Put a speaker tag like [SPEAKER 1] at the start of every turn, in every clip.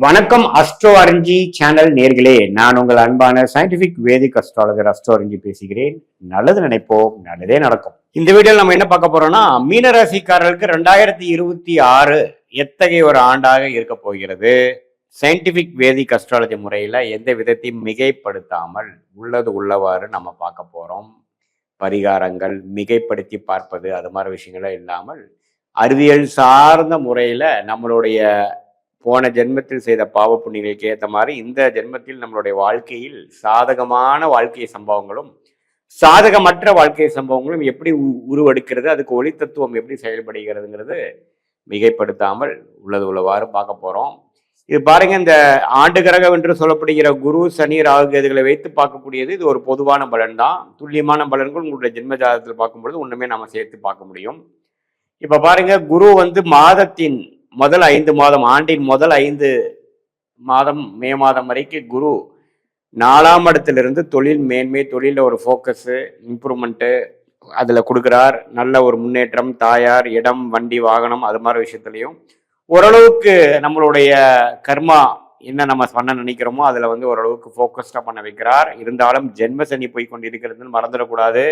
[SPEAKER 1] வணக்கம் astro அரஞ்சி channel நேர்களே, நான் உங்கள் அன்பான சயின்டிபிக் வேதிக் அஸ்ட்ராலஜர் அஸ்ட்ரோ அரஞ்சி பேசுகிறேன். நல்லது நினைப்போம், நல்லதே நடக்கும். இந்த வீடியோவில் நம்ம என்ன பார்க்க போறோம்னா, மீனராசிக்காரர்களுக்கு 2026 எத்தகைய ஒரு ஆண்டாக இருக்க போகிறது. சயின்டிபிக் வேதிக் அஸ்ட்ராலஜி முறையில எந்த விதத்தையும் மிகைப்படுத்தாமல் உள்ளது உள்ளவாறு நம்ம பார்க்க போறோம். பரிகாரங்கள் மிகைப்படுத்தி பார்ப்பது அது மாதிரி விஷயங்களும் இல்லாமல் அறிவியல் சார்ந்த முறையில நம்மளுடைய போன ஜென்மத்தில் செய்த பாவ புண்ணியங்களுக்கு ஏற்ற மாதிரி இந்த ஜென்மத்தில் நம்மளுடைய வாழ்க்கையில் சாதகமான வாழ்க்கை சம்பவங்களும் சாதகமற்ற வாழ்க்கை சம்பவங்களும் எப்படி உருவெடுக்கிறது, அதுக்கு ஒளி தத்துவம் எப்படி செயல்படுகிறதுங்கிறது மிகைப்படுத்தாமல் உள்ளது உள்ளவாறு பார்க்க போறோம். இது பாருங்க, இந்த ஆண்டு கிரகம் என்று சொல்லப்படுகிற குரு சனி ராகு கேதுகளை வைத்து பார்க்கக்கூடியது. இது ஒரு பொதுவான பலன் தான். துல்லியமான பலன்கள் உங்களுடைய ஜென்ம ஜாதகத்தில் பார்க்கும்பொழுது ஒண்ணுமே நம்ம சேர்த்து பார்க்க முடியும். இப்ப பாருங்க, குரு மாதத்தின் முதல் 5 மாதம், ஆண்டின் முதல் 5 மாதம் மே மாதம் வரைக்கும் குரு 4ஆம் இடத்திலிருந்து தொழில் மேன்மை, தொழில ஒரு ஃபோக்கஸு, இம்ப்ரூவ்மெண்ட்டு அதில் கொடுக்குறார். நல்ல ஒரு முன்னேற்றம், தாயார், இடம், வண்டி, வாகனம் அது மாதிரி விஷயத்துலையும் ஓரளவுக்கு நம்மளுடைய கர்மா என்ன நம்ம பண்ண நினைக்கிறோமோ அதில் ஓரளவுக்கு ஃபோக்கஸ்டாக பண்ண வைக்கிறார். இருந்தாலும் ஜென்ம சனி போய் கொண்டு இருக்கிறதுன்னு மறந்துடக்கூடாது.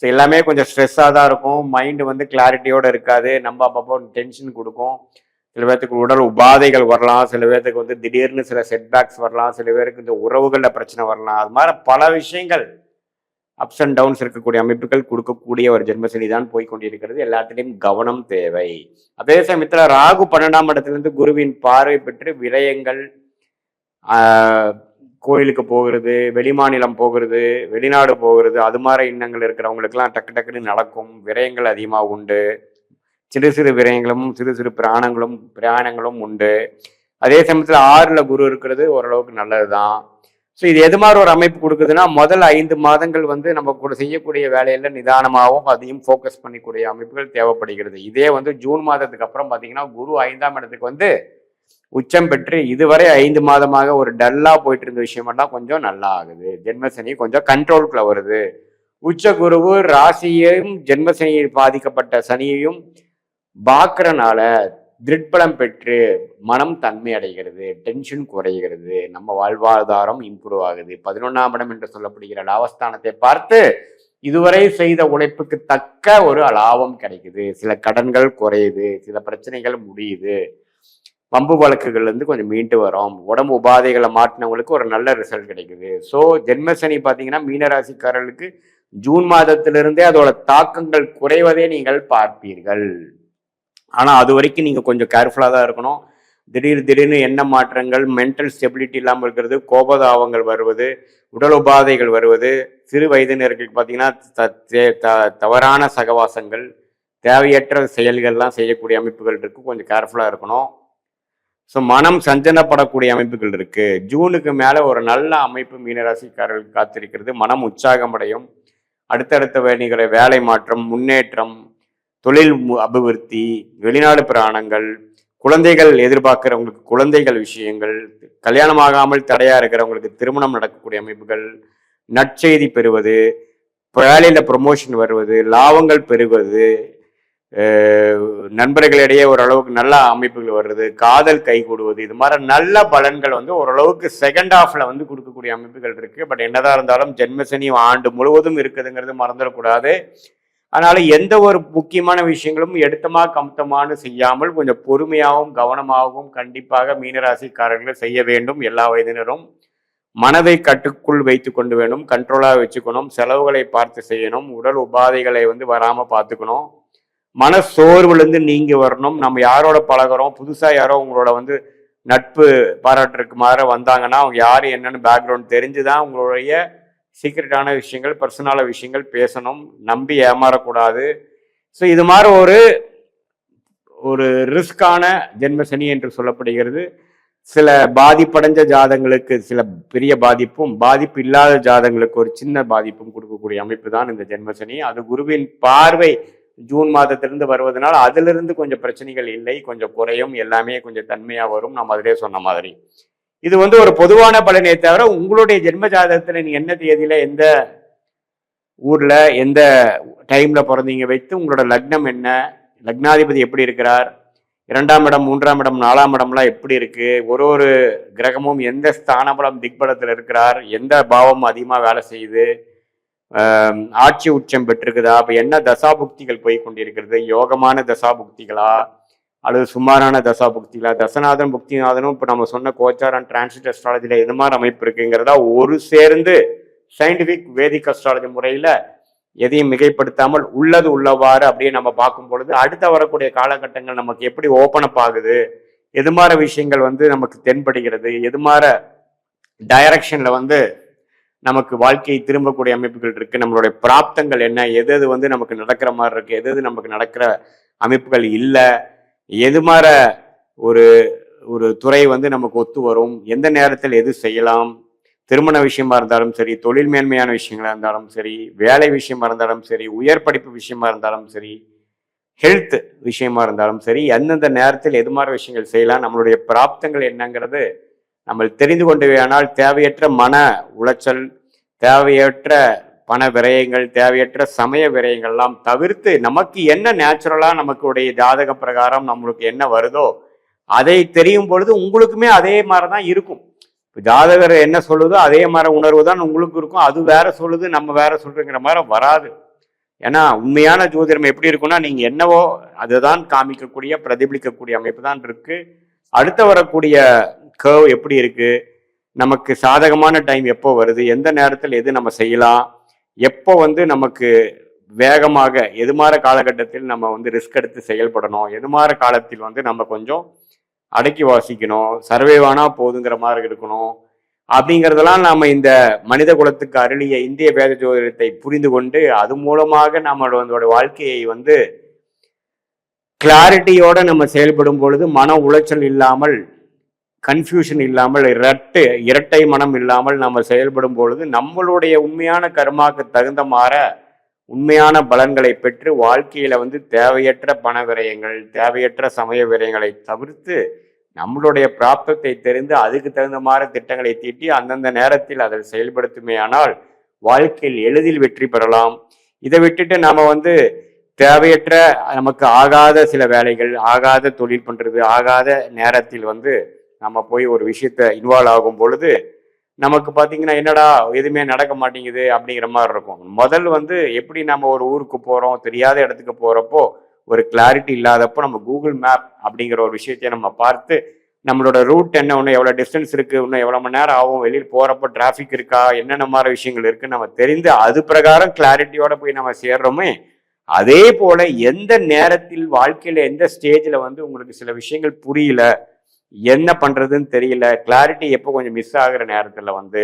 [SPEAKER 1] ஸோ எல்லாமே கொஞ்சம் ஸ்ட்ரெஸ்ஸாக தான் இருக்கும். மைண்டு கிளாரிட்டியோடு இருக்காது. நம்ம அப்பப்போ டென்ஷன் கொடுக்கும். சில பேர்த்துக்கு உடல் உபாதைகள் வரலாம், சில பேர்த்துக்கு திடீர்னு சில செட்பேக்ஸ் வரலாம், சில பேருக்கு இந்த உறவுகளில் பிரச்சனை வரலாம். அது மாதிரி பல விஷயங்கள் அப்ஸ் அண்ட் டவுன்ஸ் இருக்கக்கூடிய அமைப்புகள் கொடுக்கக்கூடிய ஒரு ஜென்மசனி தான் போய்கொண்டிருக்கிறது. எல்லாத்திலையும் கவனம் தேவை. அதே சமயத்தில் ராகு 12ஆம் இடத்திலிருந்து குருவின் பார்வை பெற்று விரயங்கள், கோயிலுக்கு போகிறது, வெளிமாநிலம் போகிறது, வெளிநாடு போகிறது, அது மாதிரி எண்ணங்கள் இருக்கிறவங்களுக்கெல்லாம் டக்கு டக்குன்னு நடக்கும். விரயங்கள் அதிகமாக உண்டு. சிறு சிறு விரயங்களும் சிறு சிறு பிரயாணங்களும் உண்டு. அதே சமயத்தில் 6ல் குரு இருக்கிறது ஓரளவுக்கு நல்லது தான். ஸோ இது எது மாதிரி ஒரு அமைப்பு கொடுக்குதுன்னா, முதல் 5 மாதங்கள் நம்ம கூட செய்யக்கூடிய வேலையில நிதானமாகவும் அதையும் ஃபோக்கஸ் பண்ணிக்கூடிய அமைப்புகள் தேவைப்படுகிறது. இதே ஜூன் மாதத்துக்கு அப்புறம் பார்த்தீங்கன்னா, குரு 5ஆம் இடத்துக்கு உச்சம் பெற்று இதுவரை 5 மாதமாக ஒரு டல்லா போயிட்டு இருந்த விஷயமெல்லாம் கொஞ்சம் நல்லா ஆகுது. ஜென்மசனி கொஞ்சம் கண்ட்ரோலுக்குள்ள வருது. உச்ச குருவு ராசியையும் ஜென்மசனியில் பாதிக்கப்பட்ட சனியையும் பார்க்கறனால திருட்பலம் பெற்று மனம் தன்மை அடைகிறது, டென்ஷன் குறைகிறது, நம்ம வாழ்வாதாரம் இம்ப்ரூவ் ஆகுது. 11ஆம் இடம் என்று சொல்லப்படுகிற லாபஸ்தானத்தை பார்த்து இதுவரை செய்த உழைப்புக்கு தக்க ஒரு லாபம் கிடைக்குது. சில கடன்கள் குறையுது, சில பிரச்சனைகள் முடியுது, பம்பு வழக்குகள் கொஞ்சம் மீண்டு வரும், உடம்பு உபாதைகளை மாற்றினவங்களுக்கு ஒரு நல்ல ரிசல்ட் கிடைக்குது. ஸோ ஜென்மசனி பார்த்தீங்கன்னா மீனராசிக்காரர்களுக்கு ஜூன் மாதத்திலிருந்தே அதோட தாக்கங்கள் குறைவதே நீங்கள் பார்ப்பீர்கள். ஆனால் அது வரைக்கும் நீங்கள் கொஞ்சம் கேர்ஃபுல்லாக தான் இருக்கணும். திடீர்னு எண்ண மாற்றங்கள், மென்டல் ஸ்டெபிலிட்டி இல்லாமல் இருக்கிறது, கோபதாபங்கள் வருவது, உடல் உபாதைகள் வருவது, சிறு வயதினர்களுக்கு பார்த்தீங்கன்னா தவறான சகவாசங்கள், தேவையற்ற செயல்கள்லாம் செய்யக்கூடிய அமைப்புகள் இருக்குது. கொஞ்சம் கேர்ஃபுல்லாக இருக்கணும். ஸோ மனம் சஞ்சலப்படக்கூடிய அமைப்புகள் இருக்குது. ஜூனுக்கு மேலே ஒரு நல்ல அமைப்பு மீனராசிக்காரர்களுக்கு காத்திருக்கிறது. மனம் உற்சாகமடையும். அடுத்தடுத்த வேலை மாற்றம், முன்னேற்றம், தொழில் அபிவிருத்தி, வெளிநாடு பிராணங்கள், குழந்தைகள் எதிர்பார்க்கிறவங்களுக்கு குழந்தைகள் விஷயங்கள், கல்யாணமாகாமல் தடையா இருக்கிறவங்களுக்கு திருமணம் நடக்கக்கூடிய அமைப்புகள், நற்செய்தி பெறுவது, வேலையில ப்ரொமோஷன் வருவது, லாபங்கள் பெறுவது, நண்பர்களிடையே ஓரளவுக்கு நல்ல அமைப்புகள் வருது, காதல் கைகூடுவது, இது மாதிரி நல்ல பலன்கள் ஓரளவுக்கு செகண்ட் ஹாஃப்ல கொடுக்கக்கூடிய அமைப்புகள் இருக்கு. பட் என்னதான் இருந்தாலும் ஜென்மசனி ஆண்டு முழுவதும் இருக்குதுங்கிறது மறந்துடக்கூடாது. அதனால எந்த ஒரு முக்கியமான விஷயங்களும் எடுத்தமா கம்தமானு செய்யாமல் கொஞ்சம் பொறுமையாகவும் கவனமாகவும் கண்டிப்பாக மீனராசிக்காரர்கள் செய்ய வேண்டும். எல்லா வயதினரும் மனதை கட்டுக்குள் வைத்து கொண்டு வேணும், கண்ட்ரோலாக வச்சுக்கணும், செலவுகளை பார்த்து செய்யணும், உடல் உபாதைகளை வராம பார்த்துக்கணும், மன சோர்வுலேருந்து நீங்கி வரணும். நம்ம யாரோட பழகிறோம், புதுசா யாரோ உங்களோட நட்பு பாராட்டுறதுக்கு மாதிரி வந்தாங்கன்னா அவங்க யாரு என்னன்னு பேக்ரவுண்ட் தெரிஞ்சுதான் உங்களுடைய சீக்ரெட்டான விஷயங்கள், பர்சனலான விஷயங்கள் பேசணும். நம்பி ஏமாறக்கூடாது. ஸோ இது மாதிரி ஒரு ரிஸ்கான ஜென்மசனி என்று சொல்லப்படுகிறது. சில பாதிப்படைஞ்ச ஜாதங்களுக்கு சில பெரிய பாதிப்பும், பாதிப்பு இல்லாத ஜாதங்களுக்கு ஒரு சின்ன பாதிப்பும் கொடுக்கக்கூடிய அமைப்பு தான் இந்த ஜென்மசனி. அது குருவின் பார்வை ஜூன் மாதத்திலிருந்து வருவதனால் அதிலிருந்து கொஞ்சம் பிரச்சனைகள் இல்லை, கொஞ்சம் குறையும், எல்லாமே கொஞ்சம் தன்மையாக வரும். நம்ம அதிலே சொன்ன மாதிரி இது ஒரு பொதுவான பலனே தவிர உங்களுடைய ஜென்ம ஜாதகத்துல நீங்க என்ன தேதியில எந்த ஊர்ல எந்த டைம்ல பிறந்தீங்க வைத்து உங்களோட லக்னம் என்ன, லக்னாதிபதி எப்படி இருக்கிறார், 2ஆம் இடம், 3ஆம் இடம், 4ஆம் இடம்லாம் எப்படி இருக்கு, ஒரு ஒரு கிரகமும் எந்த ஸ்தானபலம் திக்பலத்தில் இருக்கிறார், எந்த பாவம் அதிகமாக வேலை செய்யுது, ஆட்சி உச்சம் பெற்றிருக்குதா, அப்ப என்ன தசாபுக்திகள் போய் கொண்டிருக்கிறது, யோகமான தசாபுக்திகளா அல்லது சுமாரான தசாபுக்திகளா, தசநாதன் புக்திநாதனும் இப்போ நம்ம சொன்ன கோச்சார் அண்ட் டிரான்சிட் அஸ்ட்ராலஜியில் எது மாதிரி அமைப்பு இருக்குங்கிறதா ஒரு சேர்ந்து சயின்டிபிக் வேதிக் அஸ்ட்ராலஜி முறையில் எதையும் மிகைப்படுத்தாமல் உள்ளது உள்ளவாறு அப்படியே நம்ம பார்க்கும் பொழுது அடுத்த வரக்கூடிய காலகட்டங்கள் நமக்கு எப்படி ஓப்பன் அப் ஆகுது, எது மாதிரி விஷயங்கள் வந்து நமக்கு தென்படுகிறது, எது மாதிரி டைரக்ஷன்ல வந்து நமக்கு வாழ்க்கையை திரும்பக்கூடிய அமைப்புகள் இருக்கு, நம்மளுடைய பிராப்தங்கள் என்ன, எது எது வந்து நமக்கு நடக்கிற மாதிரி இருக்கு, எது எது நமக்கு நடக்கிற அமைப்புகள் இல்லை, எது மாதிரி ஒரு ஒரு துறை வந்து நமக்கு ஒத்து வரும், எந்த நேரத்தில் எது செய்யலாம், திருமண விஷயமா இருந்தாலும் சரி, தொழில் மேன்மையான விஷயங்களா இருந்தாலும் சரி, வேலை விஷயமா இருந்தாலும் சரி, உயர் படிப்பு விஷயமா இருந்தாலும் சரி, ஹெல்த் விஷயமா இருந்தாலும் சரி, எந்தெந்த நேரத்தில் எது மாதிரி விஷயங்கள் செய்யலாம், நம்மளுடைய பிராப்தங்கள் என்னங்கிறது நம்ம தெரிந்து கொண்டவையானால் தேவையற்ற மன உளைச்சல், தேவையற்ற பண விரயங்கள், தேவையற்ற சமய விரயங்கள்லாம் தவிர்த்து நமக்கு என்ன நேச்சுரலா நமக்குடைய ஜாதக பிரகாரம் நம்மளுக்கு என்ன வருதோ அதை தெரியும் பொழுது உங்களுக்குமே அதே மாதிரிதான் இருக்கும். ஜாதகர் என்ன சொல்லுதோ அதே மாதிரி உணர்வு தான் உங்களுக்கு இருக்கும். அது வேற சொல்லுது, நம்ம வேற சொல்றங்கிற மாதிரி வராது. ஏன்னா உண்மையான ஜோதிடம் எப்படி இருக்குன்னா, நீங்க என்னவோ அதுதான் காமிக்கக்கூடிய பிரதிபலிக்கக்கூடிய அமைப்பு தான் இருக்கு. அடுத்த வரக்கூடிய கர்வ் எப்படி இருக்கு, நமக்கு சாதகமான டைம் எப்போ வருது, எந்த நேரத்தில் எது நம்ம செய்யலாம், எப்போ வந்து நமக்கு வேகமாக எது மாதிரி காலகட்டத்தில் நம்ம வந்து ரிஸ்க் எடுத்து செயல்படணும், எது மாதிரி காலத்தில் வந்து நம்ம கொஞ்சம் அடக்கி வாசிக்கணும், சர்வேவானா போதுங்கிற மாதிரி இருக்கணும் அப்படிங்கிறதெல்லாம் நாம இந்த மனித குலத்துக்கு அருளிய இந்திய வேத ஜோதிடத்தை புரிந்து கொண்டு அது மூலமாக நம்மளோட வாழ்க்கையை வந்து கிளாரிட்டியோட நம்ம செயல்படும் பொழுது மன உளைச்சல் இல்லாமல், கன்ஃபியூஷன் இல்லாமல், இரட்டை மனம் இல்லாமல் நம்ம செயல்படும் பொழுது நம்மளுடைய உண்மையான கர்மாக்கு தகுந்த மாதிரி உண்மையான பலன்களை பெற்று வாழ்க்கையில வந்து தேவையற்ற பண விரயங்கள், தேவையற்ற சமய விரயங்களை தவிர்த்து நம்மளுடைய பிராப்தத்தை தெரிந்து அதுக்கு தகுந்த மாதிரி திட்டங்களை தீட்டி அந்தந்த நேரத்தில் அதை செயல்படுத்துமையானால் வாழ்க்கையில் எளிதில் வெற்றி பெறலாம். இதை விட்டுட்டு நாம வந்து தேவையற்ற நமக்கு ஆகாத சில வேலைகள், ஆகாத தொழில் பண்றது, ஆகாத நேரத்தில் வந்து நம்ம போய் ஒரு விஷயத்த இன்வால்வ் ஆகும் பொழுது நமக்கு பார்த்தீங்கன்னா என்னடா எதுவுமே நடக்க மாட்டேங்குது அப்படிங்கிற மாதிரி இருக்கும். முதல் வந்து எப்படி நம்ம ஒரு ஊருக்கு போகிறோம், தெரியாத இடத்துக்கு போகிறப்போ ஒரு கிளாரிட்டி இல்லாதப்போ நம்ம கூகுள் மேப் அப்படிங்கிற ஒரு விஷயத்தையும் நம்ம பார்த்து நம்மளோட ரூட் என்ன, இன்னும் எவ்வளோ டிஸ்டன்ஸ் இருக்குது, இன்னும் எவ்வளோ மணி நேரம் ஆகும், வெளியில் போகிறப்போ டிராஃபிக் இருக்கா, என்னென்ன மாதிரி விஷயங்கள் இருக்குன்னு நம்ம தெரிந்து அது பிரகாரம் கிளாரிட்டியோட போய் நம்ம சேர்றோமே. அதே போல எந்த நேரத்தில் வாழ்க்கையில எந்த ஸ்டேஜில் வந்து உங்களுக்கு சில விஷயங்கள் புரியல, என்ன பண்றதுன்னு தெரியல, கிளாரிட்டி எப்போ கொஞ்சம் மிஸ் ஆகிற நேரத்தில் வந்து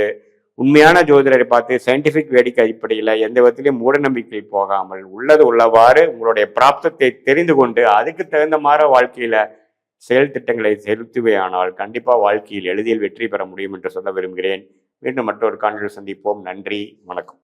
[SPEAKER 1] உண்மையான ஜோதிடரை பார்த்து சயின்டிபிக் வேடிக்கை அடிப்படையில் எந்த விதத்திலையும் மூட நம்பிக்கை போகாமல் உள்ளது உள்ளவாறு உங்களுடைய பிராப்தத்தை தெரிந்து கொண்டு அதுக்கு தகுந்த மாதிரி வாழ்க்கையில செயல் திட்டங்களை செலுத்துவே ஆனால் கண்டிப்பா வாழ்க்கையில் எளிதில் வெற்றி பெற முடியும் என்று சொல்ல விரும்புகிறேன். மீண்டும் மற்றொரு காணொளியில் சந்திப்போம். நன்றி, வணக்கம்.